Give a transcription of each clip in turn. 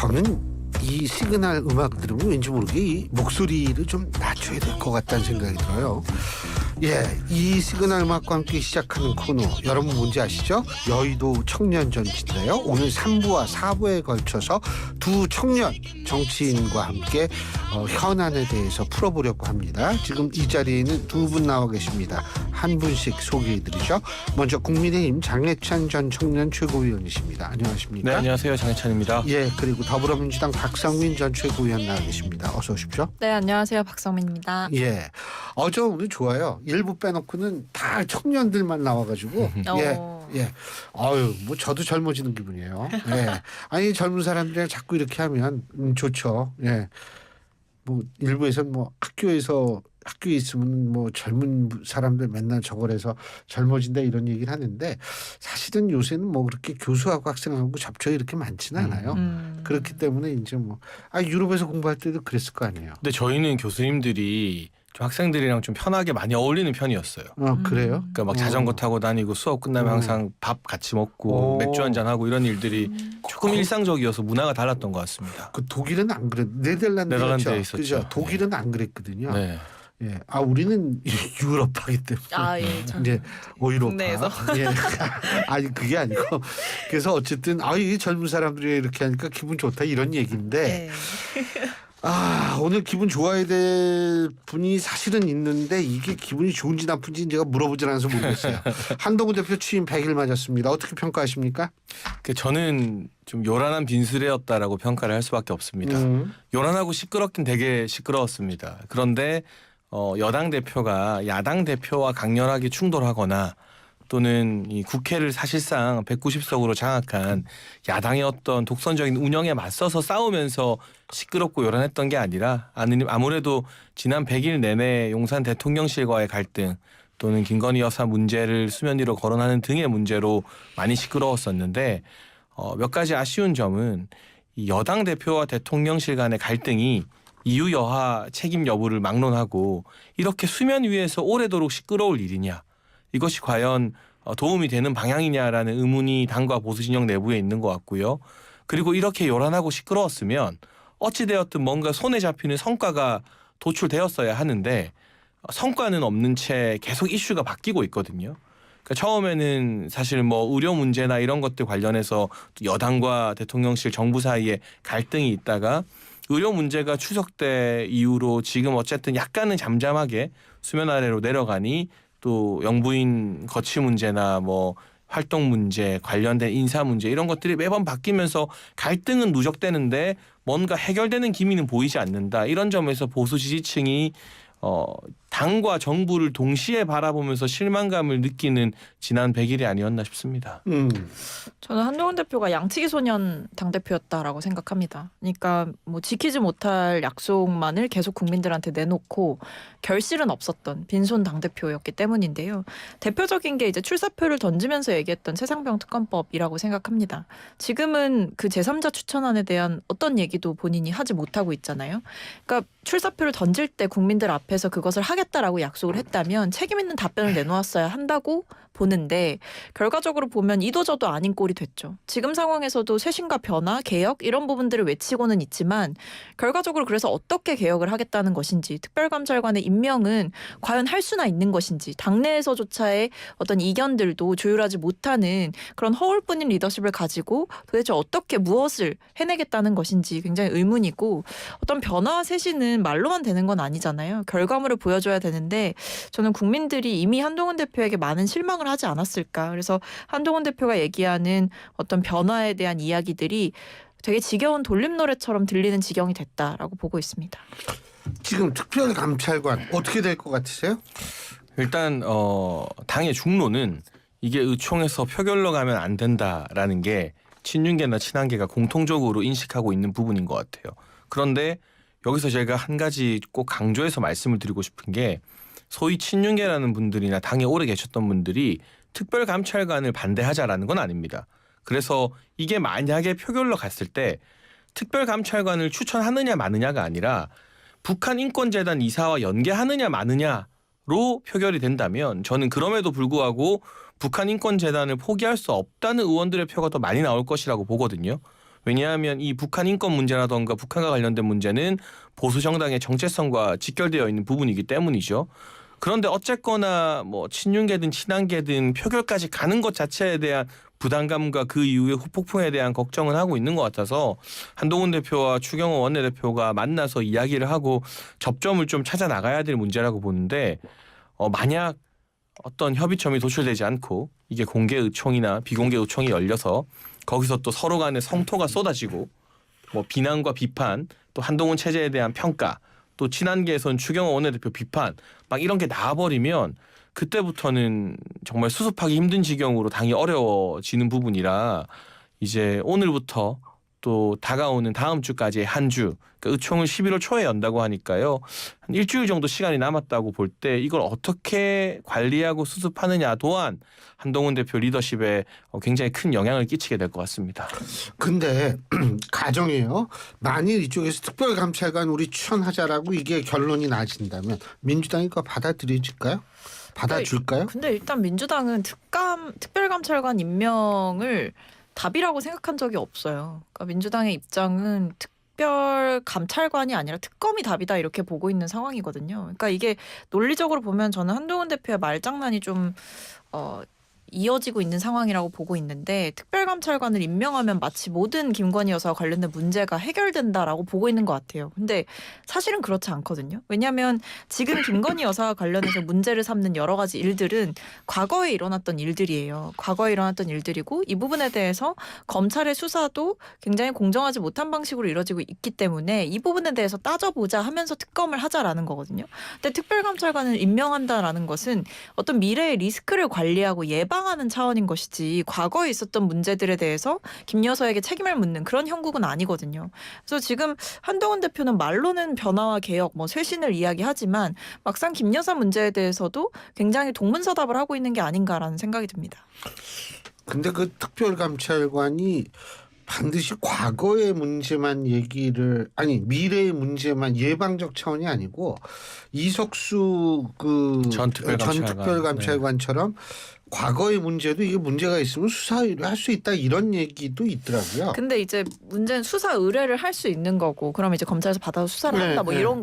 저는 이 시그널 음악 들으면 왠지 모르게 이 목소리를 좀 낮춰야 될 것 같다는 생각이 들어요. 예, 이 시그널 음악과 함께 시작하는 코너 여러분 뭔지 아시죠? 여의도 청년전지인데요. 오늘 3부와 4부에 걸쳐서 두 청년 정치인과 함께 현안에 대해서 풀어보려고 합니다. 지금 이 자리에는 두 분 나와 계십니다. 한 분씩 소개해드리죠. 먼저 국민의힘 장해찬 전 청년 최고위원이십니다. 안녕하십니까? 네, 안녕하세요. 장해찬입니다. 예, 그리고 더불어민주당 박상민 전 최고위원 나와 계십니다. 어서 오십시오. 네, 안녕하세요. 박성민입니다. 예, 저 오늘 좋아요. 일부 빼놓고는 다 청년들만 나와가지고 예. 아유, 뭐 저도 젊어지는 기분이에요. 예. 아니 젊은 사람들이랑 자꾸 이렇게 하면 좋죠. 예. 뭐 일부에서는 뭐 학교에 있으면 뭐 젊은 사람들 맨날 저걸 해서 젊어진다 이런 얘기를 하는데 사실은 요새는 뭐 그렇게 교수하고 학생하고 접촉이 이렇게 많지는 않아요. 그렇기 때문에 이제 뭐 유럽에서 공부할 때도 그랬을 거 아니에요. 근데 저희는 교수님들이 좀 학생들이랑 좀 편하게 많이 어울리는 편이었어요. 그래요? 그러니까 막 자전거 타고 다니고 수업 끝나면 항상 밥 같이 먹고 맥주 한잔 하고 이런 일들이 조금 일상적이어서 문화가 달랐던 것 같습니다. 그 독일은 안 그래. 네덜란드에 있었죠. 그죠? 독일은 안 그랬거든요. 네. 예. 우리는 유럽파기 때문에. 예. 이제 오유로파. 국내에서. 예. 아니 그게 아니고 그래서 어쨌든 이 젊은 사람들이 이렇게 하니까 기분 좋다 이런 얘기인데 네. 오늘 기분 좋아야 될 분이 사실은 있는데 이게 기분이 좋은지 나쁜지 제가 물어보질 않아서 모르겠어요. 한동훈 대표 취임 100일 맞았습니다. 어떻게 평가하십니까? 저는 좀 요란한 빈수레였다라고 평가를 할 수밖에 없습니다. 요란하고 시끄럽긴 되게 시끄러웠습니다. 그런데 여당 대표가 야당 대표와 강렬하게 충돌하거나 또는 이 국회를 사실상 190석으로 장악한 야당의 어떤 독선적인 운영에 맞서서 싸우면서 시끄럽고 요란했던 게 아니라 아무래도 지난 100일 내내 용산 대통령실과의 갈등 또는 김건희 여사 문제를 수면 위로 거론하는 등의 문제로 많이 시끄러웠었는데 몇 가지 아쉬운 점은 이 여당 대표와 대통령실 간의 갈등이 이유 여하 책임 여부를 막론하고 이렇게 수면 위에서 오래도록 시끄러울 일이냐. 이것이 과연 도움이 되는 방향이냐라는 의문이 당과 보수 진영 내부에 있는 것 같고요. 그리고 이렇게 요란하고 시끄러웠으면 어찌되었든 뭔가 손에 잡히는 성과가 도출되었어야 하는데 성과는 없는 채 계속 이슈가 바뀌고 있거든요. 그러니까 처음에는 사실 뭐 의료 문제나 이런 것들 관련해서 여당과 대통령실 정부 사이에 갈등이 있다가 의료 문제가 추석 때 이후로 지금 어쨌든 약간은 잠잠하게 수면 아래로 내려가니 또 영부인 거치 문제나 뭐 활동 문제 관련된 인사 문제 이런 것들이 매번 바뀌면서 갈등은 누적되는데 뭔가 해결되는 기미는 보이지 않는다. 이런 점에서 보수 지지층이 당과 정부를 동시에 바라보면서 실망감을 느끼는 지난 100일이 아니었나 싶습니다. 저는 한동훈 대표가 양치기 소년 당대표였다라고 생각합니다. 그러니까 뭐 지키지 못할 약속만을 계속 국민들한테 내놓고 결실은 없었던 빈손 당대표였기 때문인데요. 대표적인 게 이제 출사표를 던지면서 얘기했던 최상병 특검법이라고 생각합니다. 지금은 그 제3자 추천안에 대한 어떤 얘기도 본인이 하지 못하고 있잖아요. 그러니까 출사표를 던질 때 국민들 앞에서 그것을 하겠다라고 약속을 했다면 책임 있는 답변을 내놓았어야 한다고 보는데 결과적으로 보면 이도저도 아닌 꼴이 됐죠. 지금 상황에서도 쇄신과 변화, 개혁 이런 부분들을 외치고는 있지만 결과적으로 그래서 어떻게 개혁을 하겠다는 것인지 특별감찰관의 임명은 과연 할 수나 있는 것인지 당내에서조차의 어떤 이견들도 조율하지 못하는 그런 허울뿐인 리더십을 가지고 도대체 어떻게 무엇을 해내겠다는 것인지 굉장히 의문이고 어떤 변화와 쇄신은 말로만 되는 건 아니잖아요. 결과물을 보여줘야 되는데 저는 국민들이 이미 한동훈 대표에게 많은 실망을 하지 않았을까. 그래서 한동훈 대표가 얘기하는 어떤 변화에 대한 이야기들이 되게 지겨운 돌림 노래처럼 들리는 지경이 됐다라고 보고 있습니다. 지금 특별감찰관 어떻게 될 것 같으세요? 일단 당의 중론은 이게 의총에서 표결로 가면 안 된다라는 게 친윤계나 친한계가 공통적으로 인식하고 있는 부분인 것 같아요. 그런데 여기서 제가 한 가지 꼭 강조해서 말씀을 드리고 싶은 게 소위 친윤계라는 분들이나 당에 오래 계셨던 분들이 특별감찰관을 반대하자라는 건 아닙니다. 그래서 이게 만약에 표결로 갔을 때 특별감찰관을 추천하느냐 마느냐가 아니라 북한인권재단 이사와 연계하느냐 마느냐로 표결이 된다면 저는 그럼에도 불구하고 북한인권재단을 포기할 수 없다는 의원들의 표가 더 많이 나올 것이라고 보거든요. 왜냐하면 이 북한 인권 문제라던가 북한과 관련된 문제는 보수 정당의 정체성과 직결되어 있는 부분이기 때문이죠. 그런데 어쨌거나 뭐 친윤계든 친한계든 표결까지 가는 것 자체에 대한 부담감과 그 이후에 후폭풍에 대한 걱정은 하고 있는 것 같아서 한동훈 대표와 추경호 원내대표가 만나서 이야기를 하고 접점을 좀 찾아 나가야 될 문제라고 보는데 만약 어떤 협의점이 도출되지 않고 이게 공개 의총이나 비공개 의총이 열려서 거기서 또 서로 간의 성토가 쏟아지고 뭐 비난과 비판 또 한동훈 체제에 대한 평가 또 친한계에선 추경호 원내대표 비판 막 이런 게 나와버리면 그때부터는 정말 수습하기 힘든 지경으로 당이 어려워지는 부분이라 이제 오늘부터 또 다가오는 다음 주까지의 한 주, 그러니까 의총을 11월 초에 연다고 하니까요. 한 일주일 정도 시간이 남았다고 볼 때 이걸 어떻게 관리하고 수습하느냐 또한 한동훈 대표 리더십에 굉장히 큰 영향을 끼치게 될 것 같습니다. 근데 가정이에요. 만일 이쪽에서 특별감찰관 우리 추천하자라고 이게 결론이 나진다면 민주당이 그거 받아들여질까요? 받아줄까요? 근데 일단 민주당은 특별감찰관 임명을 답이라고 생각한 적이 없어요. 그러니까 민주당의 입장은 특별감찰관이 아니라 특검이 답이다 이렇게 보고 있는 상황이거든요. 그러니까 이게 논리적으로 보면 저는 한동훈 대표의 말장난이 좀 이어지고 있는 상황이라고 보고 있는데 특별감찰관을 임명하면 마치 모든 김건희 여사와 관련된 문제가 해결된다라고 보고 있는 것 같아요. 근데 사실은 그렇지 않거든요. 왜냐하면 지금 김건희 여사와 관련해서 문제를 삼는 여러 가지 일들은 과거에 일어났던 일들이에요. 과거에 일어났던 일들이고 이 부분에 대해서 검찰의 수사도 굉장히 공정하지 못한 방식으로 이루어지고 있기 때문에 이 부분에 대해서 따져보자 하면서 특검을 하자라는 거거든요. 근데 특별감찰관을 임명한다라는 것은 어떤 미래의 리스크를 관리하고 예방하는 차원인 것이지 과거에 있었던 문제들에 대해서 김 여사에게 책임을 묻는 그런 형국은 아니거든요. 그래서 지금 한동훈 대표는 말로는 변화와 개혁, 뭐 쇄신을 이야기하지만 막상 김 여사 문제에 대해서도 굉장히 동문서답을 하고 있는 게 아닌가라는 생각이 듭니다. 근데 그 특별감찰관이 반드시 과거의 문제만 미래의 문제만 예방적 차원이 아니고 이석수 전 특별감찰관처럼 과거의 문제도 이게 문제가 있으면 수사 의뢰할 수 있다 이런 얘기도 있더라고요. 근데 이제 문제는 수사 의뢰를 할 수 있는 거고, 그러면 이제 검찰에서 받아서 수사를 한다, 뭐 이런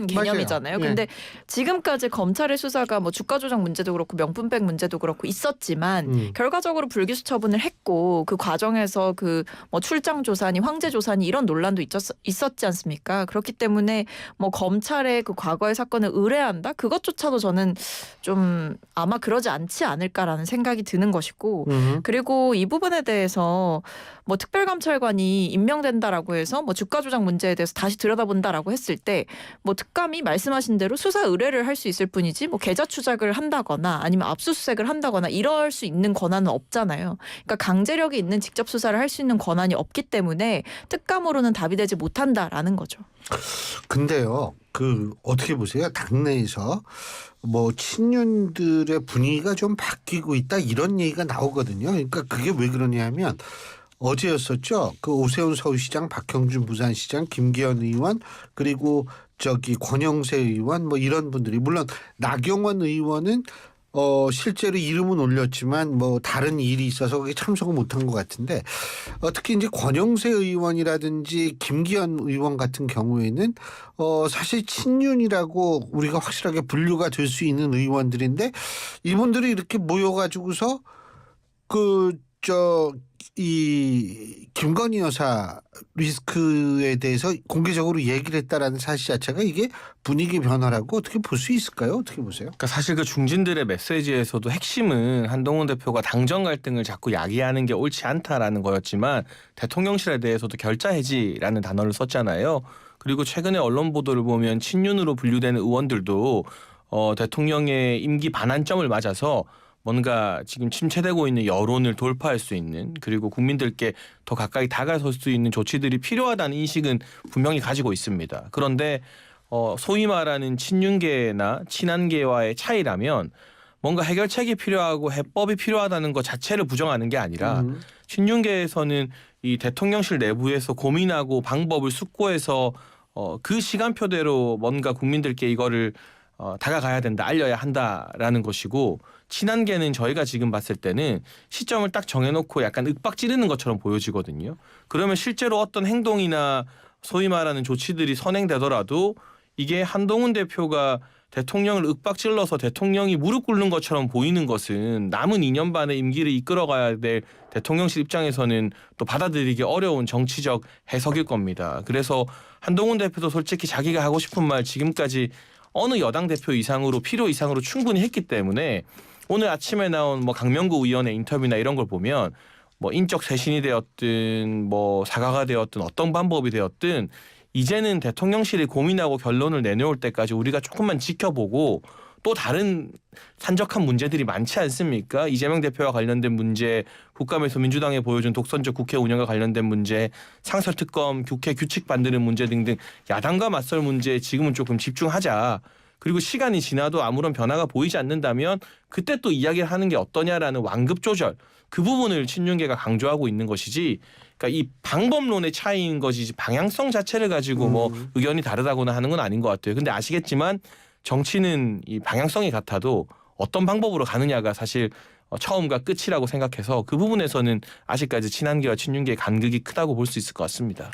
개념이잖아요. 맞아요. 근데 지금까지 검찰의 수사가 뭐 주가 조작 문제도 그렇고 명품백 문제도 그렇고 있었지만 결과적으로 불기소 처분을 했고 그 과정에서 그 뭐 출장 조사니 황제 조사니 이런 논란도 있었지 않습니까? 그렇기 때문에 뭐 검찰의 그 과거의 사건을 의뢰한다? 그것조차도 저는 좀 아마 그러지 않지 않을까라는 생각이 드는 것이고, 그리고 이 부분에 대해서 뭐 특별감찰관이 임명된다라고 해서 뭐 주가 조작 문제에 대해서 다시 들여다본다라고 했을 때 뭐 특감이 말씀하신 대로 수사 의뢰를 할 수 있을 뿐이지 뭐 계좌 추적을 한다거나 아니면 압수수색을 한다거나 이럴 수 있는 권한은 없잖아요. 그러니까 강제력이 있는 직접 수사를 할 수 있는 권한이 없기 때문에 특감으로는 답이 되지 못한다라는 거죠. 근데요, 어떻게 보세요? 당내에서 뭐 친윤들의 분위기가 좀 바뀌고 있다 이런 얘기가 나오거든요. 그러니까 그게 왜 그러냐면 어제였었죠. 그 오세훈 서울시장, 박형준 부산시장, 김기현 의원 그리고 권영세 의원 뭐 이런 분들이, 물론 나경원 의원은 실제로 이름은 올렸지만 뭐 다른 일이 있어서 거기 참석을 못한 것 같은데, 특히 이제 권영세 의원이라든지 김기현 의원 같은 경우에는 사실 친윤이라고 우리가 확실하게 분류가 될 수 있는 의원들인데 이분들이 이렇게 모여가지고서 이 김건희 여사 리스크에 대해서 공개적으로 얘기를 했다라는 사실 자체가 이게 분위기 변화라고 어떻게 볼 수 있을까요? 어떻게 보세요? 그러니까 사실 그 중진들의 메시지에서도 핵심은 한동훈 대표가 당정 갈등을 자꾸 야기하는 게 옳지 않다라는 거였지만 대통령실에 대해서도 결자 해지라는 단어를 썼잖아요. 그리고 최근에 언론 보도를 보면 친윤으로 분류되는 의원들도 대통령의 임기 반환점을 맞아서 뭔가 지금 침체되고 있는 여론을 돌파할 수 있는, 그리고 국민들께 더 가까이 다가설 수 있는 조치들이 필요하다는 인식은 분명히 가지고 있습니다. 그런데 소위 말하는 친윤계나 친한계와의 차이라면 뭔가 해결책이 필요하고 해법이 필요하다는 것 자체를 부정하는 게 아니라 친윤계에서는 이 대통령실 내부에서 고민하고 방법을 숙고해서 그 시간표대로 뭔가 국민들께 이거를 다가가야 된다, 알려야 한다라는 것이고, 친한계는 저희가 지금 봤을 때는 시점을 딱 정해놓고 약간 윽박 지르는 것처럼 보여지거든요. 그러면 실제로 어떤 행동이나 소위 말하는 조치들이 선행되더라도 이게 한동훈 대표가 대통령을 윽박질러서 대통령이 무릎 꿇는 것처럼 보이는 것은 남은 2년 반의 임기를 이끌어가야 될 대통령실 입장에서는 또 받아들이기 어려운 정치적 해석일 겁니다. 그래서 한동훈 대표도 솔직히 자기가 하고 싶은 말 지금까지 어느 여당 대표 이상으로 필요 이상으로 충분히 했기 때문에 오늘 아침에 나온 뭐 강명구 의원의 인터뷰나 이런 걸 보면 뭐 인적 쇄신이 되었든 뭐 사과가 되었든 어떤 방법이 되었든 이제는 대통령실이 고민하고 결론을 내놓을 때까지 우리가 조금만 지켜보고 또 다른 산적한 문제들이 많지 않습니까? 이재명 대표와 관련된 문제, 국감에서 민주당에 보여준 독선적 국회 운영과 관련된 문제, 상설특검, 국회 규칙 만드는 문제 등등 야당과 맞설 문제에 지금은 조금 집중하자. 그리고 시간이 지나도 아무런 변화가 보이지 않는다면 그때 또 이야기를 하는 게 어떠냐라는 완급 조절. 그 부분을 친윤계가 강조하고 있는 것이지 그러니까 이 방법론의 차이인 것이지 방향성 자체를 가지고 뭐 의견이 다르다거나 하는 건 아닌 것 같아요. 근데 아시겠지만 정치는 이 방향성이 같아도 어떤 방법으로 가느냐가 사실 처음과 끝이라고 생각해서 그 부분에서는 아직까지 친한계와 친윤계의 간극이 크다고 볼 수 있을 것 같습니다.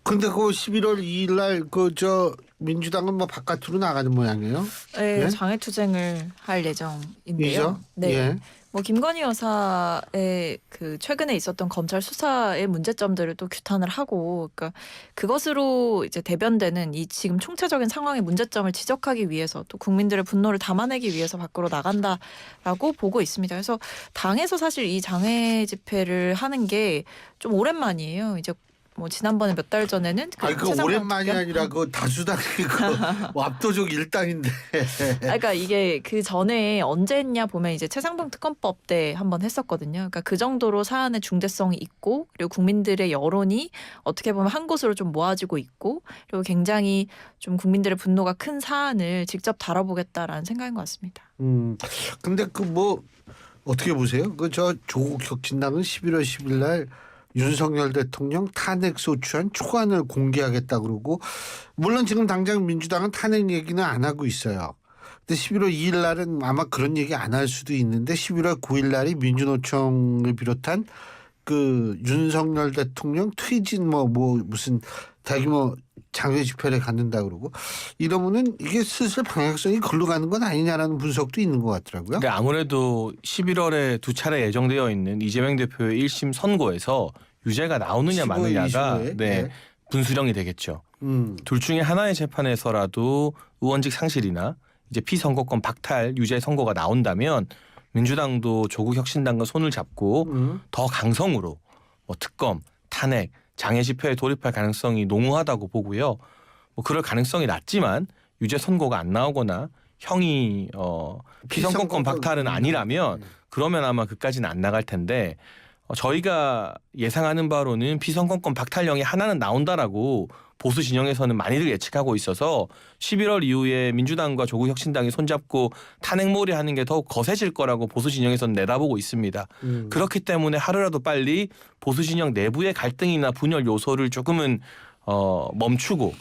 근데 그 11월 2일 날 그 저 민주당은 뭐 바깥으로 나가는 모양이에요? 네, 예? 장외투쟁을 할 예정인데요. 이죠? 네. 예. 뭐 김건희 여사의 그 최근에 있었던 검찰 수사의 문제점들을 또 규탄을 하고, 그러니까 그것으로 이제 대변되는 이 지금 총체적인 상황의 문제점을 지적하기 위해서 또 국민들의 분노를 담아내기 위해서 밖으로 나간다라고 보고 있습니다. 그래서 당에서 사실 이 장외 집회를 하는 게 좀 오랜만이에요. 이제 뭐 지난번에 몇 달 전에는 아니 그 오랜만이 아니라 그 다수당이 그 압도적 일당인데. 그러니까 이게 그 전에 언제 했냐 보면 이제 최상병 특검법 때 한번 했었거든요. 그러니까 그 정도로 사안의 중대성이 있고 그리고 국민들의 여론이 어떻게 보면 한 곳으로 좀 모아지고 있고 그리고 굉장히 좀 국민들의 분노가 큰 사안을 직접 다뤄보겠다라는 생각인 것 같습니다. 근데 그 뭐 어떻게 보세요? 그 저 조국 혁신당은 11월 10일 날 윤석열 대통령 탄핵 소추안 초안을 공개하겠다 그러고 물론 지금 당장 민주당은 탄핵 얘기는 안 하고 있어요. 근데 11월 2일 날은 아마 그런 얘기 안 할 수도 있는데 11월 9일 날이 민주노총을 비롯한 그 윤석열 대통령 퇴진 뭐 무슨 대규모 장외 집회를 갖는다 그러고 이러면은 이게 슬슬 방향성이 글로 가는 건 아니냐라는 분석도 있는 것 같더라고요. 근데 아무래도 11월에 두 차례 예정되어 있는 이재명 대표의 1심 선고에서 유죄가 나오느냐 15일, 마느냐가 25일. 네, 네. 분수령이 되겠죠. 둘 중에 하나의 재판에서라도 의원직 상실이나 이제 피선거권 박탈 유죄 선고가 나온다면 민주당도 조국 혁신당과 손을 잡고 더 강성으로 뭐 특검, 탄핵, 장외 집회에 돌입할 가능성이 농후하다고 보고요. 뭐 그럴 가능성이 낮지만 유죄 선고가 안 나오거나 형이 피선거권 박탈은 아니라면 그러면 아마 그까지는 안 나갈 텐데 저희가 예상하는 바로는 피선거권 박탈령이 하나는 나온다라고 보수 진영에서는 많이들 예측하고 있어서 11월 이후에 민주당과 조국 혁신당이 손잡고 탄핵몰이 하는 게 더욱 거세질 거라고 보수 진영에서는 내다보고 있습니다. 그렇기 때문에 하루라도 빨리 보수 진영 내부의 갈등이나 분열 요소를 조금은 멈추고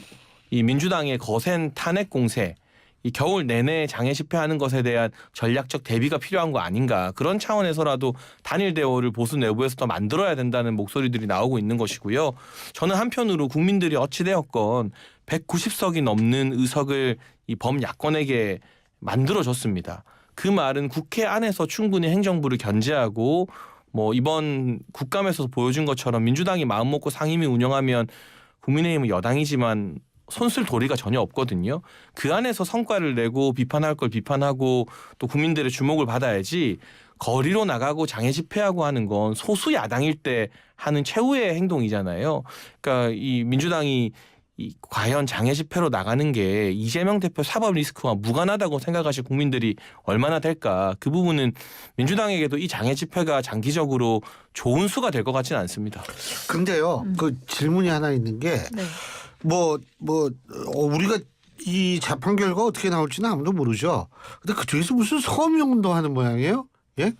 이 민주당의 거센 탄핵 공세 이 겨울 내내 장외 집회하는 것에 대한 전략적 대비가 필요한 거 아닌가 그런 차원에서라도 단일 대오를 보수 내부에서 더 만들어야 된다는 목소리들이 나오고 있는 것이고요. 저는 한편으로 국민들이 어찌되었건 190석이 넘는 의석을 이 범야권에게 만들어줬습니다. 그 말은 국회 안에서 충분히 행정부를 견제하고 뭐 이번 국감에서 보여준 것처럼 민주당이 마음먹고 상임위 운영하면 국민의힘은 여당이지만 손쓸 도리가 전혀 없거든요. 그 안에서 성과를 내고 비판할 걸 비판하고 또 국민들의 주목을 받아야지 거리로 나가고 장외 집회하고 하는 건 소수 야당일 때 하는 최후의 행동이잖아요. 그러니까 이 민주당이 과연 장외 집회로 나가는 게 이재명 대표 사법 리스크와 무관하다고 생각하실 국민들이 얼마나 될까. 그 부분은 민주당에게도 이 장외 집회가 장기적으로 좋은 수가 될 것 같지는 않습니다. 근데요. 그 질문이 하나 있는 게 네. 우리가 이 재판 결과 어떻게 나올지는 아무도 모르죠. 근데 그쪽에서 무슨 서명운동 하는 모양이에요? 예?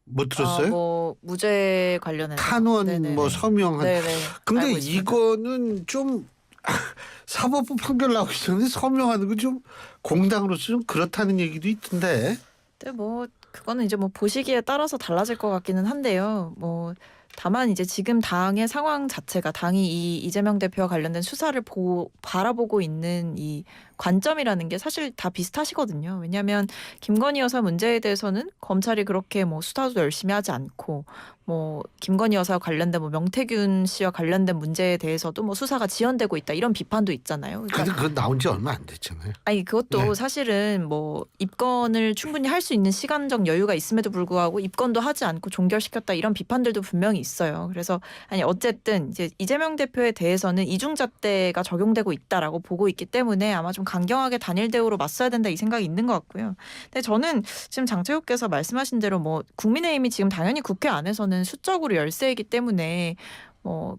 뭐 들었어요? 뭐 무죄 관련해서 탄원 네네네. 뭐 서명한. 네네. 근데 알고 있습니다. 이거는 좀 사법부 판결 나오기 전에 서명하는 거 좀 공당으로서 좀 그렇다는 얘기도 있던데. 근데 뭐 그거는 이제 뭐 보시기에 따라서 달라질 것 같기는 한데요. 뭐 다만 이제 지금 당의 상황 자체가 당이 이 이재명 대표와 관련된 수사를 바라보고 있는 이 관점이라는 게 사실 다 비슷하시거든요. 왜냐하면 김건희 여사 문제에 대해서는 검찰이 그렇게 뭐 수사도 열심히 하지 않고 뭐 김건희 여사와 관련된 뭐 명태균 씨와 관련된 문제에 대해서도 뭐 수사가 지연되고 있다 이런 비판도 있잖아요. 근데 그건 나온 지 얼마 안 됐잖아요. 아니 그것도 네. 사실은 뭐 입건을 충분히 할 수 있는 시간적 여유가 있음에도 불구하고 입건도 하지 않고 종결시켰다 이런 비판들도 분명히 있어요. 그래서 아니 어쨌든 이제 이재명 대표에 대해서는 이중잣대가 적용되고 있다라고 보고 있기 때문에 아마 좀 강경하게 단일 대우로 맞서야 된다 이 생각이 있는 것 같고요. 근데 저는 지금 장채욱께서 말씀하신 대로 뭐 국민의힘이 지금 당연히 국회 안에서는 수적으로 열세이기 때문에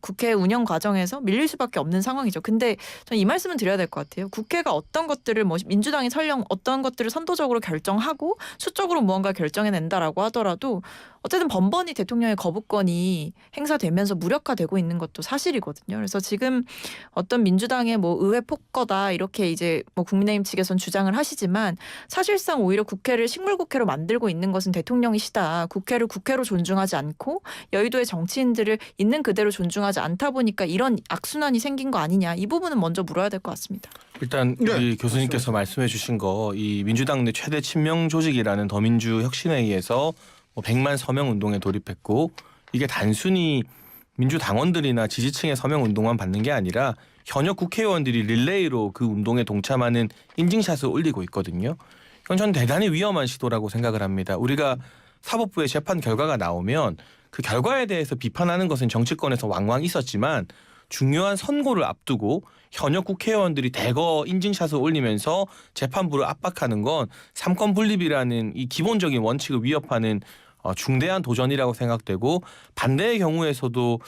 국회 운영 과정에서 밀릴 수밖에 없는 상황이죠. 근데 저는 이 말씀은 드려야 될 것 같아요. 국회가 어떤 것들을 뭐 민주당이 설령 어떤 것들을 선도적으로 결정하고 수적으로 무언가 결정해낸다라고 하더라도 어쨌든 번번이 대통령의 거부권이 행사되면서 무력화되고 있는 것도 사실이거든요. 그래서 지금 어떤 민주당의 뭐 의회 폭거다 이렇게 이제 뭐 국민의힘 측에선 주장을 하시지만 사실상 오히려 국회를 식물국회로 만들고 있는 것은 대통령이시다. 국회를 국회로 존중하지 않고 여의도의 정치인들을 있는 그대로 존중하지 않다 보니까 이런 악순환이 생긴 거 아니냐. 이 부분은 먼저 물어야 될 것 같습니다. 일단 네, 우리 교수님께서 말씀해 주신 거 이 민주당 내 최대 친명 조직이라는 더민주 혁신회의에서 뭐 100만 서명 운동에 돌입했고 이게 단순히 민주당원들이나 지지층의 서명 운동만 받는 게 아니라 현역 국회의원들이 릴레이로 그 운동에 동참하는 인증샷을 올리고 있거든요. 이건 전 대단히 위험한 시도라고 생각을 합니다. 우리가 사법부의 재판 결과가 나오면 그 결과에 대해서 비판하는 것은 정치권에서 왕왕 있었지만 중요한 선고를 앞두고 현역 국회의원들이 대거 인증샷을 올리면서 재판부를 압박하는 건 삼권 분립이라는 이 기본적인 원칙을 위협하는 중대한 도전이라고 생각되고 반대의 경우에서도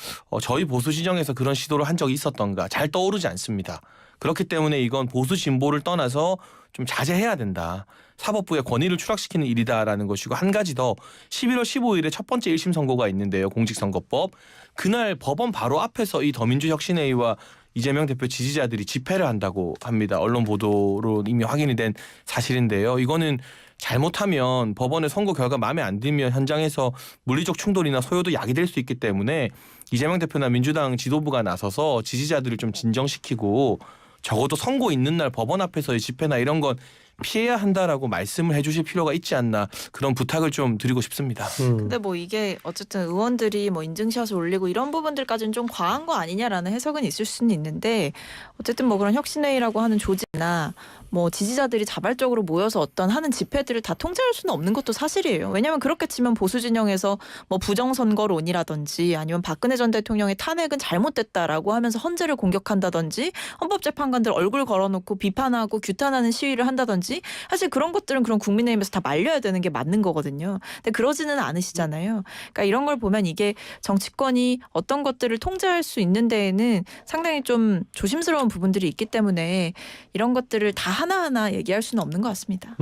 저희 보수 진영에서 그런 시도를 한 적이 있었던가 잘 떠오르지 않습니다. 그렇기 때문에 이건 보수 진보를 떠나서 좀 자제해야 된다. 사법부의 권위를 추락시키는 일이다라는 것이고 한 가지 더 11월 15일에 첫 번째 1심 선고가 있는데요. 공직선거법. 그날 법원 바로 앞에서 이 더민주혁신회의와 이재명 대표 지지자들이 집회를 한다고 합니다. 언론 보도로 이미 확인이 된 사실인데요. 이거는 잘못하면 법원의 선고 결과 마음에 안 들면 현장에서 물리적 충돌이나 소요도 야기될 수 있기 때문에 이재명 대표나 민주당 지도부가 나서서 지지자들을 좀 진정시키고 적어도 선고 있는 날 법원 앞에서의 집회나 이런 건 피해야 한다라고 말씀을 해주실 필요가 있지 않나 그런 부탁을 좀 드리고 싶습니다. 근데 뭐 이게 어쨌든 의원들이 뭐 인증샷을 올리고 이런 부분들까지는 좀 과한 거 아니냐라는 해석은 있을 수는 있는데 어쨌든 뭐 그런 혁신회의라고 하는 조직이나 뭐 지지자들이 자발적으로 모여서 어떤 하는 집회들을 다 통제할 수는 없는 것도 사실이에요. 왜냐하면 그렇게 치면 보수 진영에서 뭐 부정선거론이라든지 아니면 박근혜 전 대통령의 탄핵은 잘못됐다라고 하면서 헌재를 공격한다든지 헌법재판관들 얼굴 걸어놓고 비판하고 규탄하는 시위를 한다든지 사실 그런 것들은 그런 국민의힘에서 다 말려야 되는 게 맞는 거거든요. 근데 그러지는 않으시잖아요. 그러니까 이런 걸 보면 이게 정치권이 어떤 것들을 통제할 수 있는 데에는 상당히 좀 조심스러운 부분들이 있기 때문에 이런 것들을 다 하나하나 얘기할 수는 없는 것 같습니다.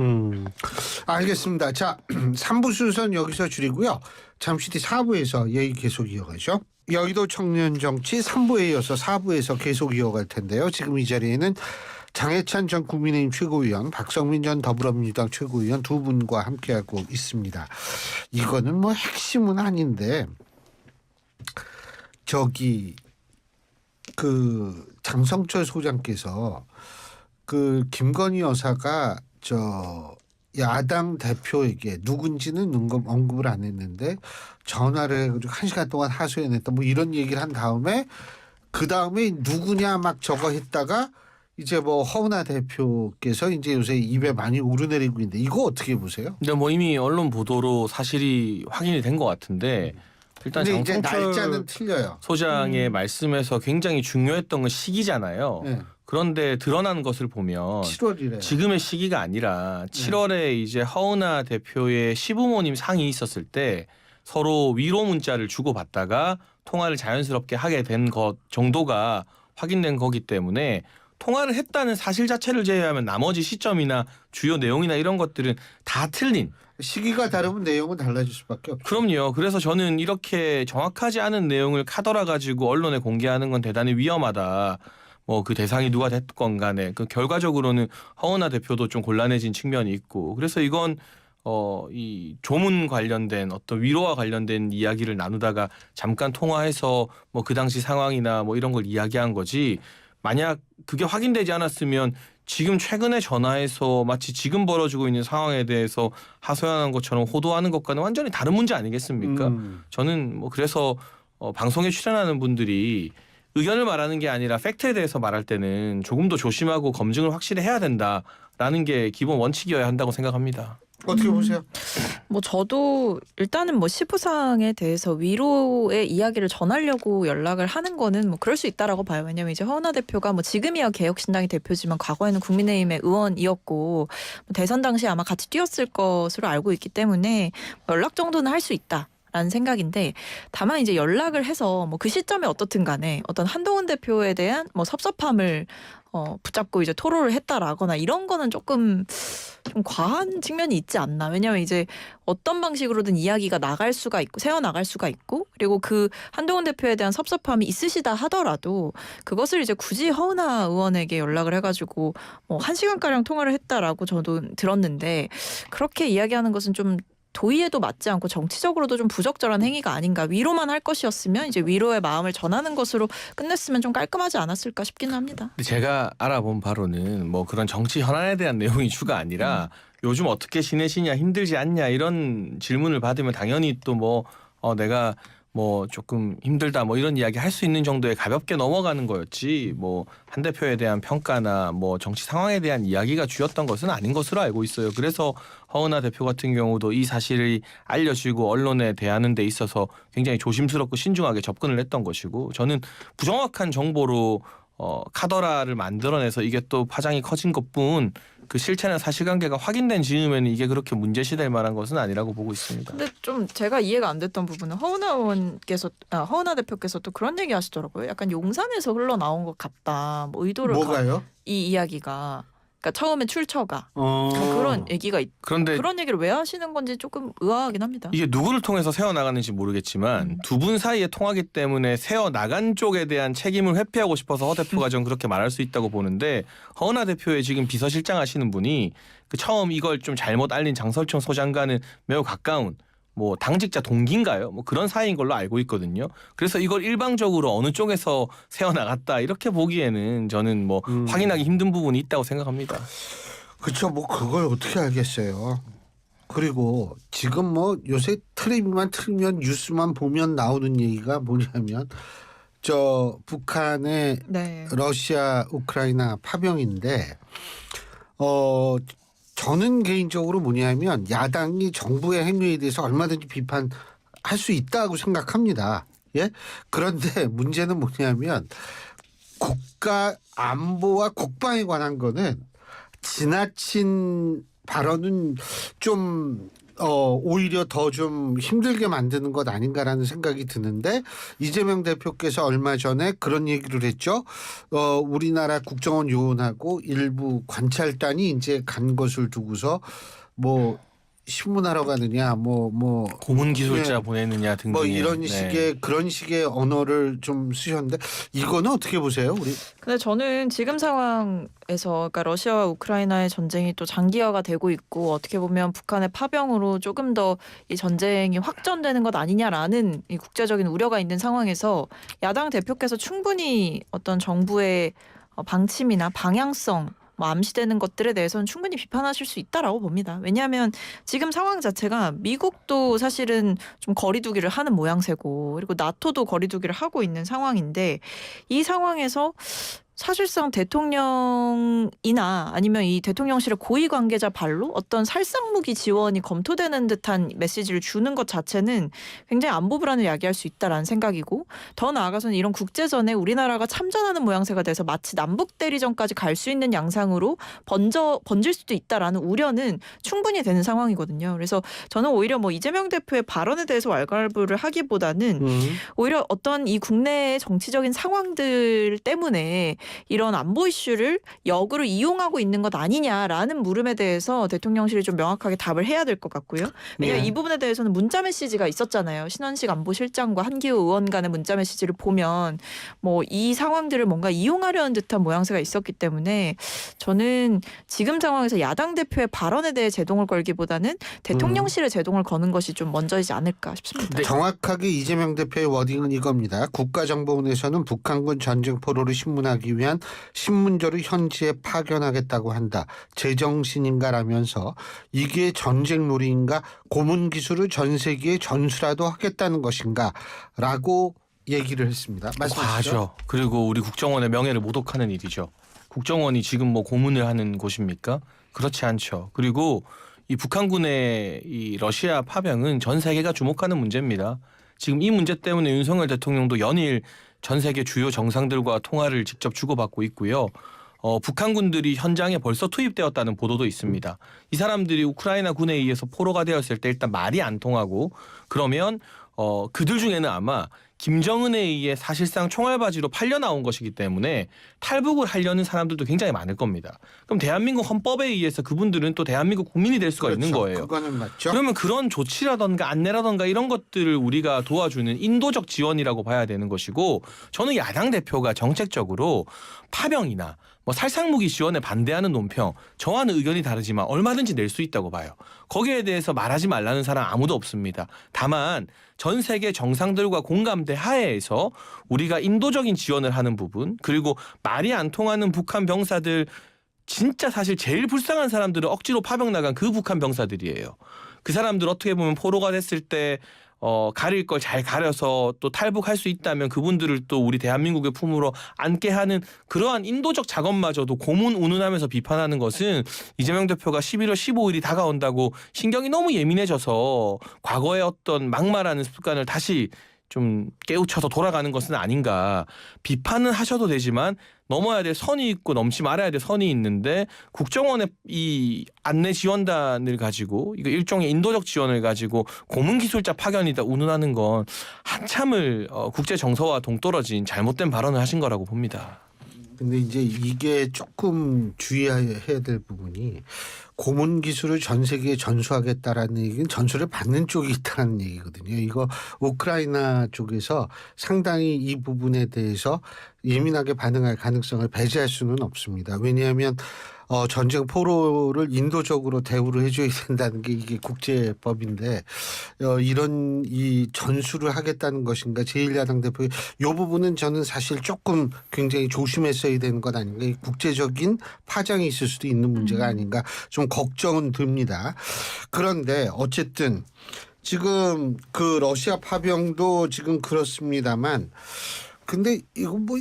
알겠습니다. 자, 3부 순서는 여기서 줄이고요. 잠시 뒤 4부에서 얘기 계속 이어가죠. 여의도 청년 정치 3부에 이어서 4부에서 계속 이어갈 텐데요. 지금 이 자리에는 장해찬 전 국민의힘 최고위원, 박성민 전 더불어민주당 최고위원 두 분과 함께하고 있습니다. 이거는 뭐 핵심은 아닌데 그 장성철 소장께서 그 김건희 여사가 야당 대표에게 누군지는 언급을 안 했는데 전화를 해가지고 1시간 동안 하소연했다 뭐 이런 얘기를 한 다음에 그 다음에 누구냐 막 저거 했다가 이제 뭐 허은하 대표께서 이제 요새 입에 많이 오르내리고 있는데 이거 어떻게 보세요? 근데 뭐 이미 언론 보도로 사실이 확인이 된 것 같은데 일단 근데 이제 장성철 날짜는 틀려요. 소장의 말씀에서 굉장히 중요했던 건 시기잖아요. 네. 그런데 드러난 것을 보면 7월이래. 지금의 시기가 아니라 7월에 이제 허은하 대표의 시부모님 상이 있었을 때 서로 위로 문자를 주고받다가 통화를 자연스럽게 하게 된 것 정도가 확인된 거기 때문에 통화를 했다는 사실 자체를 제외하면 나머지 시점이나 주요 내용이나 이런 것들은 다 틀린. 시기가 다르면 내용은 달라질 수밖에 없죠. 그럼요. 그래서 저는 이렇게 정확하지 않은 내용을 카더라 가지고 언론에 공개하는 건 대단히 위험하다. 뭐 그 대상이 누가 됐건 간에 그 결과적으로는 허은하 대표도 좀 곤란해진 측면이 있고 그래서 이건 이 조문 관련된 어떤 위로와 관련된 이야기를 나누다가 잠깐 통화해서 뭐 그 당시 상황이나 뭐 이런 걸 이야기한 거지. 만약 그게 확인되지 않았으면 지금 최근에 전화해서 마치 지금 벌어지고 있는 상황에 대해서 하소연한 것처럼 호도하는 것과는 완전히 다른 문제 아니겠습니까? 저는 뭐 그래서 방송에 출연하는 분들이 의견을 말하는 게 아니라 팩트에 대해서 말할 때는 조금 더 조심하고 검증을 확실히 해야 된다라는 게 기본 원칙이어야 한다고 생각합니다. 어떻게 보세요? 뭐 저도 일단은 뭐 시부상에 대해서 위로의 이야기를 전하려고 연락을 하는 거는 뭐 그럴 수 있다라고 봐요. 왜냐면 이제 허은하 대표가 뭐 지금이야 개혁신당의 대표지만 과거에는 국민의힘의 의원이었고 뭐 대선 당시에 아마 같이 뛰었을 것으로 알고 있기 때문에 연락 정도는 할 수 있다. 라는 생각인데 다만 이제 연락을 해서 뭐 그 시점에 어떻든 간에 어떤 한동훈 대표에 대한 뭐 섭섭함을 붙잡고 이제 토로를 했다라거나 이런 거는 조금 좀 과한 측면이 있지 않나. 왜냐하면 이제 어떤 방식으로든 이야기가 나갈 수가 있고 새어나갈 수가 있고 그리고 그 한동훈 대표에 대한 섭섭함이 있으시다 하더라도 그것을 이제 굳이 허은하 의원에게 연락을 해가지고 뭐 1시간가량 통화를 했다라고 저도 들었는데 그렇게 이야기하는 것은 좀 도의에도 맞지 않고 정치적으로도 좀 부적절한 행위가 아닌가. 위로만 할 것이었으면 이제 위로의 마음을 전하는 것으로 끝냈으면 좀 깔끔하지 않았을까 싶기는 합니다. 근데 제가 알아본 바로는 뭐 그런 정치 현안에 대한 내용이 주가 아니라 요즘 어떻게 지내시냐 힘들지 않냐 이런 질문을 받으면 당연히 또 뭐 내가 뭐 조금 힘들다 뭐 이런 이야기 할 수 있는 정도에 가볍게 넘어가는 거였지 뭐 한 대표에 대한 평가나 뭐 정치 상황에 대한 이야기가 주였던 것은 아닌 것으로 알고 있어요. 그래서 허은하 대표 같은 경우도 이 사실을 알려주고 언론에 대하는 데 있어서 굉장히 조심스럽고 신중하게 접근을 했던 것이고 저는 부정확한 정보로 카더라를 만들어내서 이게 또 파장이 커진 것뿐 그 실체나 사실관계가 확인된 즈음에는 이게 그렇게 문제시될 만한 것은 아니라고 보고 있습니다. 근데 좀 제가 이해가 안 됐던 부분은 허은하 대표께서 또 그런 얘기 하시더라고요. 약간 용산에서 흘러나온 것 같다. 뭐 의도를 뭐가요? 이 이야기가 그러니까 처음에 출처가 뭐 그런 얘기가 그런데 그런 얘기를 왜 하시는 건지 조금 의아하긴 합니다. 이게 누구를 통해서 새어나가는지 모르겠지만 두 분 사이에 통하기 때문에 새어나간 쪽에 대한 책임을 회피하고 싶어서 허 대표가 좀 그렇게 말할 수 있다고 보는데 허은하 대표의 지금 비서실장 하시는 분이 그 처음 이걸 좀 잘못 알린 장설총 소장과는 매우 가까운 뭐 당직자 동기인가요? 뭐 그런 사이인 걸로 알고 있거든요. 그래서 이걸 일방적으로 어느 쪽에서 새어나갔다 이렇게 보기에는 저는 뭐 확인하기 힘든 부분이 있다고 생각합니다. 그렇죠. 뭐 그걸 어떻게 알겠어요. 그리고 지금 뭐 요새 텔레비만 틀면 뉴스만 보면 나오는 얘기가 뭐냐면 저 북한의 네. 러시아 우크라이나 파병인데 저는 개인적으로 뭐냐면 야당이 정부의 행위에 대해서 얼마든지 비판할 수 있다고 생각합니다. 예? 그런데 문제는 뭐냐면 국가 안보와 국방에 관한 거는 지나친 발언은 좀 오히려 더 좀 힘들게 만드는 것 아닌가라는 생각이 드는데 이재명 대표께서 얼마 전에 그런 얘기를 했죠. 우리나라 국정원 요원하고 일부 관찰단이 이제 간 것을 두고서 뭐 신문하러 가느냐 뭐 고문 기술자 보내느냐 등등 뭐 이런 식의 그런 식의 언어를 좀 쓰셨는데 이거는 어떻게 보세요, 우리? 근데 저는 지금 상황에서 그러니까 러시아와 우크라이나의 전쟁이 또 장기화가 되고 있고 어떻게 보면 북한의 파병으로 조금 더 이 전쟁이 확전되는 것 아니냐라는 이 국제적인 우려가 있는 상황에서 야당 대표께서 충분히 어떤 정부의 방침이나 방향성 뭐 암시되는 것들에 대해서는 충분히 비판하실 수 있다라고 봅니다. 왜냐하면 지금 상황 자체가 미국도 사실은 좀 거리두기를 하는 모양새고 그리고 나토도 거리두기를 하고 있는 상황인데 이 상황에서 사실상 대통령이나 아니면 이 대통령실의 고위 관계자 발로 어떤 살상무기 지원이 검토되는 듯한 메시지를 주는 것 자체는 굉장히 안보 불안을 야기할 수 있다라는 생각이고 더 나아가서는 이런 국제전에 우리나라가 참전하는 모양새가 돼서 마치 남북 대리전까지 갈 수 있는 양상으로 번질 수도 있다라는 우려는 충분히 되는 상황이거든요. 그래서 저는 오히려 뭐 이재명 대표의 발언에 대해서 왈가왈부를 하기보다는 오히려 어떤 이 국내의 정치적인 상황들 때문에 이런 안보 이슈를 역으로 이용하고 있는 것 아니냐라는 물음에 대해서 대통령실이 좀 명확하게 답을 해야 될 것 같고요. 왜냐하면 예. 이 부분에 대해서는 문자 메시지가 있었잖아요. 신원식 안보실장과 한기호 의원 간의 문자 메시지를 보면 뭐 이 상황들을 뭔가 이용하려는 듯한 모양새가 있었기 때문에 저는 지금 상황에서 야당 대표의 발언에 대해 제동을 걸기보다는 대통령실에 제동을 거는 것이 좀 먼저이지 않을까 싶습니다. 정확하게 이재명 대표의 워딩은 이겁니다. 국가정보원에서는 북한군 전쟁 포로를 신문하기 위한 신문조를 현지에 파견하겠다고 한다. 제정신인가라면서 이게 전쟁놀이인가, 고문 기술을 전 세계에 전수라도 하겠다는 것인가 라고 얘기를 했습니다. 말씀하시죠. 과하죠. 그리고 우리 국정원의 명예를 모독하는 일이죠. 국정원이 지금 뭐 고문을 하는 곳입니까? 그렇지 않죠. 그리고 이 북한군의 이 러시아 파병은 전 세계가 주목하는 문제입니다. 지금 이 문제 때문에 윤석열 대통령도 연일 전 세계 주요 정상들과 통화를 직접 주고받고 있고요. 북한군들이 현장에 벌써 투입되었다는 보도도 있습니다. 이 사람들이 우크라이나 군에 의해서 포로가 되었을 때 일단 말이 안 통하고 그러면 그들 중에는 아마 김정은에 의해 사실상 총알바지로 팔려 나온 것이기 때문에 탈북을 하려는 사람들도 굉장히 많을 겁니다. 그럼 대한민국 헌법에 의해서 그분들은 또 대한민국 국민이 될 수가 있는 거예요. 그거는 맞죠. 그러면 그런 조치라던가 안내라던가 이런 것들을 우리가 도와주는 인도적 지원이라고 봐야 되는 것이고, 저는 야당 대표가 정책적으로 파병이나 뭐 살상무기 지원에 반대하는 논평, 저와는 의견이 다르지만 얼마든지 낼 수 있다고 봐요. 거기에 대해서 말하지 말라는 사람 아무도 없습니다. 다만 전 세계 정상들과 공감대 하에서 우리가 인도적인 지원을 하는 부분, 그리고 말이 안 통하는 북한 병사들, 진짜 사실 제일 불쌍한 사람들은 억지로 파병 나간 그 북한 병사들이에요. 그 사람들 어떻게 보면 포로가 됐을 때 가릴 걸 잘 가려서 또 탈북할 수 있다면 그분들을 또 우리 대한민국의 품으로 안게 하는 그러한 인도적 작업마저도 고문운운하면서 비판하는 것은 이재명 대표가 11월 15일이 다가온다고 신경이 너무 예민해져서 과거의 어떤 막말하는 습관을 다시 좀 깨우쳐서 돌아가는 것은 아닌가. 비판은 하셔도 되지만 넘어야 될 선이 있고 넘지 말아야 될 선이 있는데, 국정원의 이 안내 지원단을 가지고 이거 일종의 인도적 지원을 가지고 고문 기술자 파견이다 운운하는 건 한참을 국제 정서와 동떨어진 잘못된 발언을 하신 거라고 봅니다. 근데 이제 이게 조금 주의해야 될 부분이, 고문 기술을 전 세계에 전수하겠다라는 얘기는 전수를 받는 쪽이 있다는 얘기거든요. 이거 우크라이나 쪽에서 상당히 이 부분에 대해서 예민하게 반응할 가능성을 배제할 수는 없습니다. 왜냐하면 전쟁 포로를 인도적으로 대우를 해줘야 된다는 게 이게 국제법인데, 이런 이 전수를 하겠다는 것인가, 제1야당 대표, 이 부분은 저는 사실 조금 굉장히 조심했어야 되는 것 아닌가, 이 국제적인 파장이 있을 수도 있는 문제가 아닌가 좀 걱정은 듭니다. 그런데 어쨌든 지금 그 러시아 파병도 지금 그렇습니다만, 근데 이거 뭐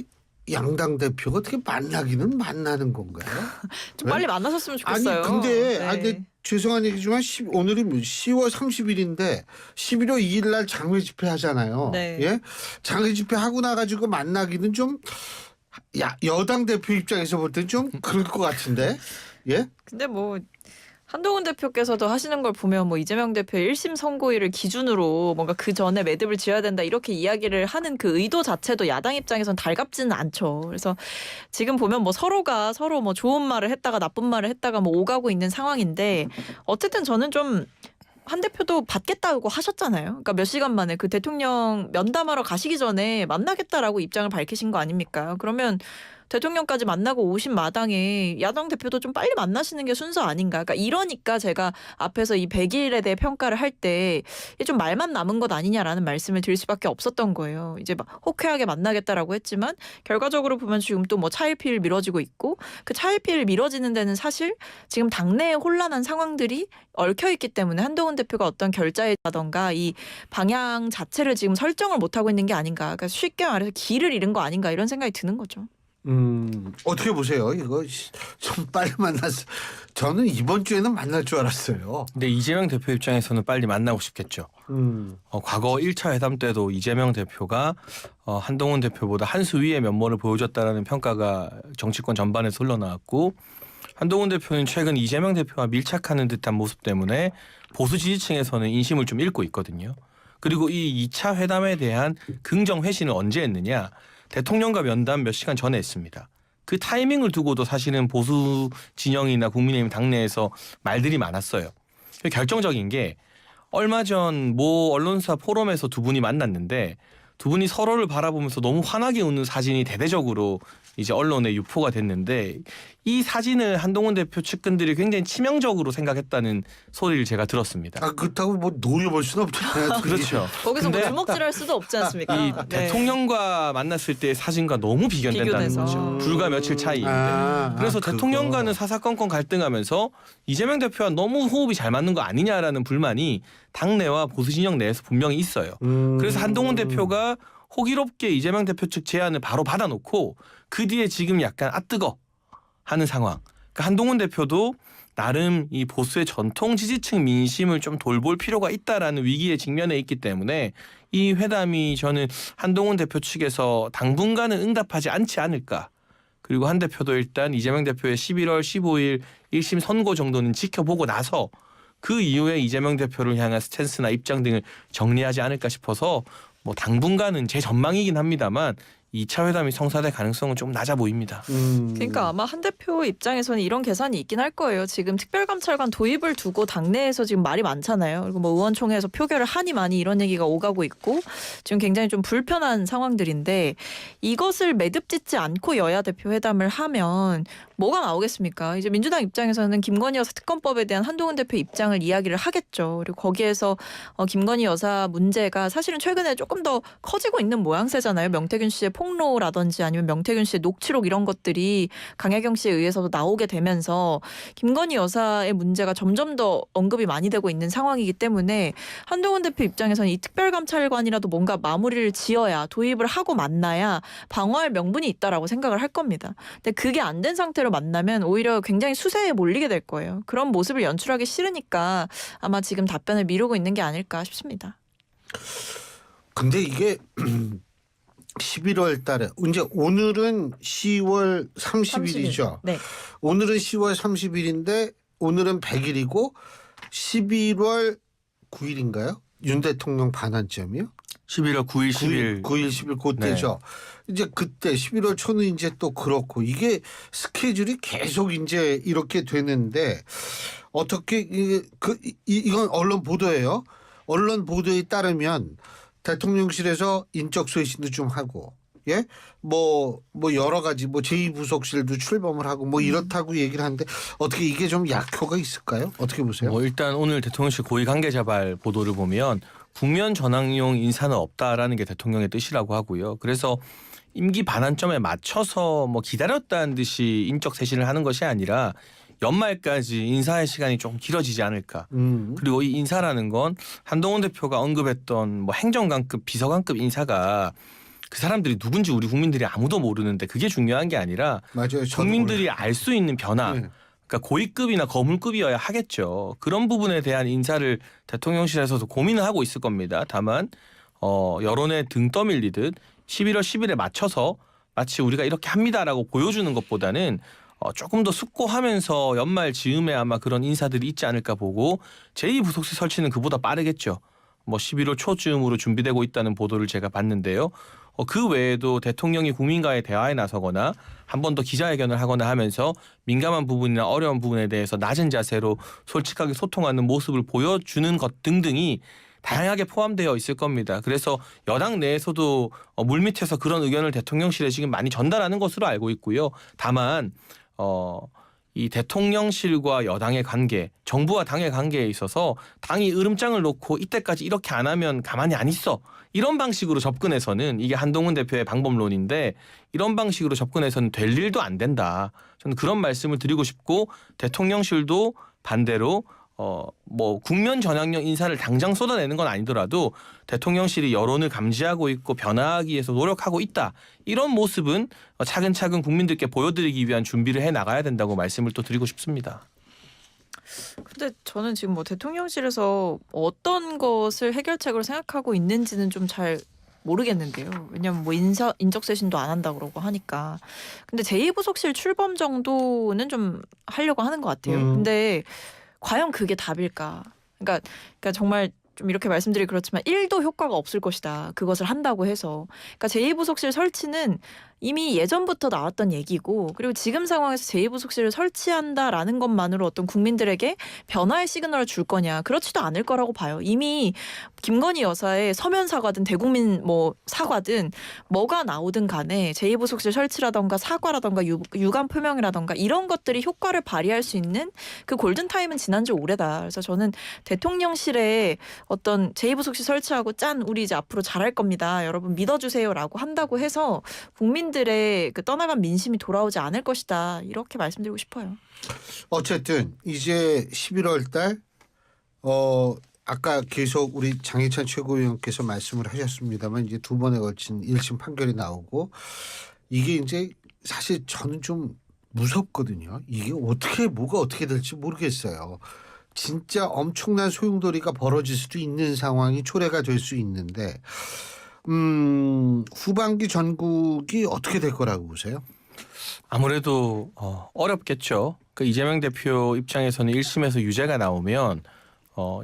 양당 대표가 어떻게 만나기는 만나는 건가요? 좀 빨리 만나셨으면 좋겠어요. 아니 근데, 네. 근데 죄송한 얘기지만 오늘이 10월 30일인데 11월 2일 날 장외 집회 하잖아요. 네. 예? 장외 집회 하고 나가지고 만나기는 좀 여당 대표 입장에서 볼 땐 좀 그럴 것 같은데. 예? 근데 뭐 한동훈 대표께서도 하시는 걸 보면 뭐 이재명 대표의 1심 선고일을 기준으로 뭔가 그 전에 매듭을 지어야 된다 이렇게 이야기를 하는 그 의도 자체도 야당 입장에선 달갑지는 않죠. 그래서 지금 보면 뭐 서로가 서로 뭐 좋은 말을 했다가 나쁜 말을 했다가 뭐 오가고 있는 상황인데, 어쨌든 저는 좀 한 대표도 받겠다고 하셨잖아요. 그러니까 몇 시간 만에 그 대통령 면담하러 가시기 전에 만나겠다라고 입장을 밝히신 거 아닙니까? 그러면 대통령까지 만나고 오신 마당에 야당 대표도 좀 빨리 만나시는 게 순서 아닌가. 그러니까 이러니까 제가 앞에서 이 100일에 대해 평가를 할 때 좀 말만 남은 것 아니냐라는 말씀을 드릴 수밖에 없었던 거예요. 이제 막 호쾌하게 만나겠다라고 했지만 결과적으로 보면 지금 또 뭐 차일피일 미뤄지고 있고, 그 차일피일 미뤄지는 데는 사실 지금 당내에 혼란한 상황들이 얽혀 있기 때문에 한동훈 대표가 어떤 결자에다던가 이 방향 자체를 지금 설정을 못하고 있는 게 아닌가. 그러니까 쉽게 말해서 길을 잃은 거 아닌가 이런 생각이 드는 거죠. 어떻게 보세요? 이거 좀 빨리 만났어. 저는 이번 주에는 만날 줄 알았어요. 근데 이재명 대표 입장에서는 빨리 만나고 싶겠죠. 과거 1차 회담 때도 이재명 대표가 한동훈 대표보다 한 수 위의 면모를 보여줬다라는 평가가 정치권 전반에서 흘러나왔고, 한동훈 대표는 최근 이재명 대표와 밀착하는 듯한 모습 때문에 보수 지지층에서는 인심을 좀 잃고 있거든요. 그리고 이 2차 회담에 대한 긍정 회신을 언제 했느냐? 대통령과 면담 몇 시간 전에 했습니다. 그 타이밍을 두고도 사실은 보수 진영이나 국민의힘 당내에서 말들이 많았어요. 결정적인 게 얼마 전 모 언론사 포럼에서 두 분이 만났는데 두 분이 서로를 바라보면서 너무 환하게 웃는 사진이 대대적으로 이제 언론에 유포가 됐는데 이 사진을 한동훈 대표 측근들이 굉장히 치명적으로 생각했다는 소리를 제가 들었습니다. 아 그렇다고 뭐 노려볼 수는 없잖아요. 그렇죠. 거기서 뭐 근데 주먹질할 수도 없지 않습니까? 이 네. 대통령과 만났을 때의 사진과 너무 비견된다는 비교돼서. 거죠. 불과 며칠 차이인데. 그래서 대통령과는 사사건건 갈등하면서 이재명 대표와 너무 호흡이 잘 맞는 거 아니냐라는 불만이 당내와 보수 진영 내에서 분명히 있어요. 그래서 한동훈 대표가 호기롭게 이재명 대표 측 제안을 바로 받아놓고 그 뒤에 지금 약간 뜨거 하는 상황. 그러니까 한동훈 대표도 나름 이 보수의 전통 지지층 민심을 좀 돌볼 필요가 있다라는 위기에 직면해 있기 때문에 이 회담이 저는 한동훈 대표 측에서 당분간은 응답하지 않지 않을까. 그리고 한 대표도 일단 이재명 대표의 11월 15일 1심 선고 정도는 지켜보고 나서 그 이후에 이재명 대표를 향한 스탠스나 입장 등을 정리하지 않을까 싶어서 뭐 당분간은 제 전망이긴 합니다만 2차 회담이 성사될 가능성은 좀 낮아 보입니다. 그러니까 아마 한 대표 입장에서는 이런 계산이 있긴 할 거예요. 지금 특별감찰관 도입을 두고 당내에서 지금 말이 많잖아요. 그리고 뭐 의원총회에서 표결을 하니 많이 이런 얘기가 오가고 있고 지금 굉장히 좀 불편한 상황들인데 이것을 매듭짓지 않고 여야 대표 회담을 하면 뭐가 나오겠습니까? 이제 민주당 입장에서는 김건희 여사 특검법에 대한 한동훈 대표 입장을 이야기를 하겠죠. 그리고 거기에서 김건희 여사 문제가 사실은 최근에 조금 더 커지고 있는 모양새잖아요. 명태균 씨의 폭로라든지 아니면 명태균 씨의 녹취록 이런 것들이 강혜경 씨에 의해서도 나오게 되면서 김건희 여사의 문제가 점점 더 언급이 많이 되고 있는 상황이기 때문에 한동훈 대표 입장에서는 이 특별감찰관이라도 뭔가 마무리를 지어야 도입을 하고 만나야 방어할 명분이 있다라고 생각을 할 겁니다. 근데 그게 안 된 상태로 만나면 오히려 굉장히 수세에 몰리게 될 거예요. 그런 모습을 연출하기 싫으니까 아마 지금 답변을 미루고 있는 게 아닐까 싶습니다. 근데 이게 11월 달에 이제 오늘은 10월 30일이죠. 네. 오늘은 10월 30일인데 오늘은 100일이고 11월 9일인가요? 윤 대통령 반환점이요? 11월 9일, 10일. 9일, 10일 그때죠. 이제 그때 11월 초는 이제 또 그렇고 이게 스케줄이 계속 이제 이렇게 되는데 어떻게 이건 언론 보도예요. 언론 보도에 따르면 대통령실에서 인적 쇄신도 좀 하고 예? 뭐 여러 가지 뭐 제2부속실도 출범을 하고 뭐 이렇다고 얘기를 하는데 어떻게 이게 좀 약효가 있을까요? 어떻게 보세요? 일단 오늘 대통령실 고위 관계자발 보도를 보면 국면 전환용 인사는 없다라는 게 대통령의 뜻이라고 하고요. 그래서 임기 반환점에 맞춰서 뭐 기다렸다는 듯이 인적 쇄신을 하는 것이 아니라 연말까지 인사의 시간이 좀 길어지지 않을까. 그리고 이 인사라는 건 한동훈 대표가 언급했던 뭐 행정관급, 비서관급 인사가 그 사람들이 누군지 우리 국민들이 아무도 모르는데 그게 중요한 게 아니라 맞아요. 국민들이 알 수 있는 변화. 네. 그러니까 고위급이나 거물급이어야 하겠죠. 그런 부분에 대한 인사를 대통령실에서도 고민을 하고 있을 겁니다. 다만 여론에 등 떠밀리듯 11월 10일에 맞춰서 마치 우리가 이렇게 합니다라고 보여주는 것보다는 조금 더 숙고하면서 연말 즈음에 아마 그런 인사들이 있지 않을까 보고 제2부속실 설치는 그보다 빠르겠죠. 뭐 11월 초쯤으로 준비되고 있다는 보도를 제가 봤는데요. 그 외에도 대통령이 국민과의 대화에 나서거나 한 번 더 기자회견을 하거나 하면서 민감한 부분이나 어려운 부분에 대해서 낮은 자세로 솔직하게 소통하는 모습을 보여주는 것 등등이 다양하게 포함되어 있을 겁니다. 그래서 여당 내에서도 물밑에서 그런 의견을 대통령실에 지금 많이 전달하는 것으로 알고 있고요. 다만 이 대통령실과 여당의 관계, 정부와 당의 관계에 있어서 당이 으름장을 놓고 이때까지 이렇게 안 하면 가만히 안 있어. 이런 방식으로 접근해서는 이게 한동훈 대표의 방법론인데 이런 방식으로 접근해서는 될 일도 안 된다. 저는 그런 말씀을 드리고 싶고 대통령실도 반대로 뭐 국면 전향용 인사를 당장 쏟아내는 건 아니더라도 대통령실이 여론을 감지하고 있고 변화하기 위해서 노력하고 있다. 이런 모습은 차근차근 국민들께 보여드리기 위한 준비를 해 나가야 된다고 말씀을 또 드리고 싶습니다. 근데 저는 지금 뭐 대통령실에서 어떤 것을 해결책으로 생각하고 있는지는 좀 잘 모르겠는데요. 왜냐면 뭐 인적 쇄신도 안 한다 그러고 하니까. 근데 제2부속실 출범 정도는 좀 하려고 하는 것 같아요. 근데 과연 그게 답일까? 그러니까 정말 좀 이렇게 말씀드리기 그렇지만 1도 효과가 없을 것이다. 그것을 한다고 해서. 그러니까 제2부속실 설치는 이미 예전부터 나왔던 얘기고 그리고 지금 상황에서 제2부속실을 설치한다라는 것만으로 어떤 국민들에게 변화의 시그널을 줄 거냐 그렇지도 않을 거라고 봐요. 이미 김건희 여사의 서면 사과든 대국민 뭐 사과든 뭐가 나오든 간에 제2부속실 설치라던가 사과라던가 유감 표명이라던가 이런 것들이 효과를 발휘할 수 있는 그 골든타임은 지난 지 오래다. 그래서 저는 대통령실에 어떤 제2부속실 설치하고 짠 우리 이제 앞으로 잘할 겁니다. 여러분 믿어주세요라고 한다고 해서 국민들의 그 떠나간 민심이 돌아오지 않을 것이다. 이렇게 말씀드리고 싶어요. 어쨌든 이제 11월 달 아까 계속 우리 장해찬 최고위원께서 말씀을 하셨습니다만 이제 두 번에 걸친 1심 판결이 나오고 이게 이제 사실 저는 좀 무섭거든요. 이게 뭐가 어떻게 될지 모르겠어요. 진짜 엄청난 소용돌이가 벌어질 수도 있는 상황이 초래가 될 수 있는데 후반기 전국이 어떻게 될 거라고 보세요? 아무래도 어렵겠죠. 그 이재명 대표 입장에서는 1심에서 유죄가 나오면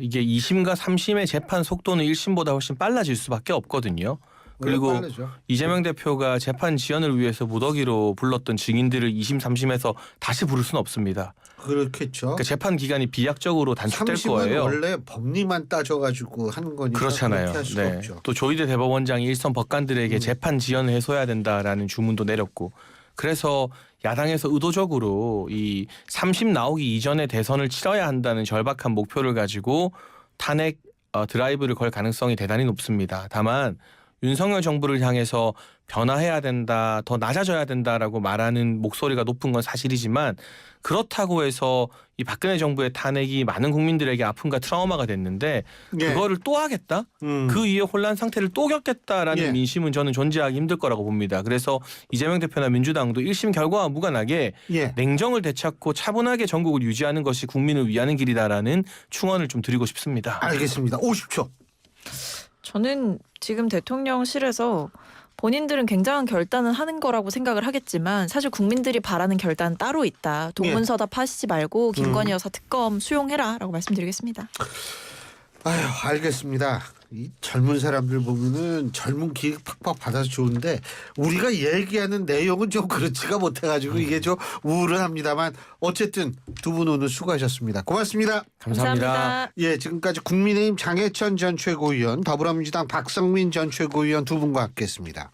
이게 2심과 3심의 재판 속도는 1심보다 훨씬 빨라질 수밖에 없거든요. 그리고 빠르죠. 이재명 대표가 재판 지연을 위해서 무더기로 불렀던 증인들을 2심, 3심에서 다시 부를 수는 없습니다. 그렇겠죠. 그러니까 재판 기간이 비약적으로 단축될 30은 거예요. 원래 법리만 따져가지고 하는 거니까 그렇잖아요. 그렇게 할 수가 네. 없죠. 또 조희대 대법원장이 일선 법관들에게 재판 지연을 해소해야 된다라는 주문도 내렸고 그래서 야당에서 의도적으로 이 3심 나오기 이전에 대선을 치러야 한다는 절박한 목표를 가지고 탄핵 드라이브를 걸 가능성이 대단히 높습니다. 다만 윤석열 정부를 향해서 변화해야 된다, 더 낮아져야 된다라고 말하는 목소리가 높은 건 사실이지만 그렇다고 해서 이 박근혜 정부의 탄핵이 많은 국민들에게 아픔과 트라우마가 됐는데 예. 그거를 또 하겠다? 그 이후에 혼란 상태를 또 겪겠다라는 예. 민심은 저는 존재하기 힘들 거라고 봅니다. 그래서 이재명 대표나 민주당도 1심 결과와 무관하게 예. 냉정을 되찾고 차분하게 전국을 유지하는 것이 국민을 위하는 길이다라는 충언을 좀 드리고 싶습니다. 알겠습니다. 50초. 저는 지금 대통령실에서 본인들은 굉장한 결단을 하는 거라고 생각을 하겠지만 사실 국민들이 바라는 결단은 따로 있다. 동문서답 하시지 말고 김건희 여사 특검 수용해라라고 말씀드리겠습니다. 아휴, 알겠습니다. 이 젊은 사람들 보면은 젊은 기획 팍팍 받아서 좋은데 우리가 얘기하는 내용은 좀 그렇지가 못해가지고 이게 좀 우울은 합니다만 어쨌든 두 분 오늘 수고하셨습니다. 고맙습니다. 감사합니다. 예, 지금까지 국민의힘 장해찬 전 최고위원, 더불어민주당 박성민 전 최고위원 두 분과 함께했습니다.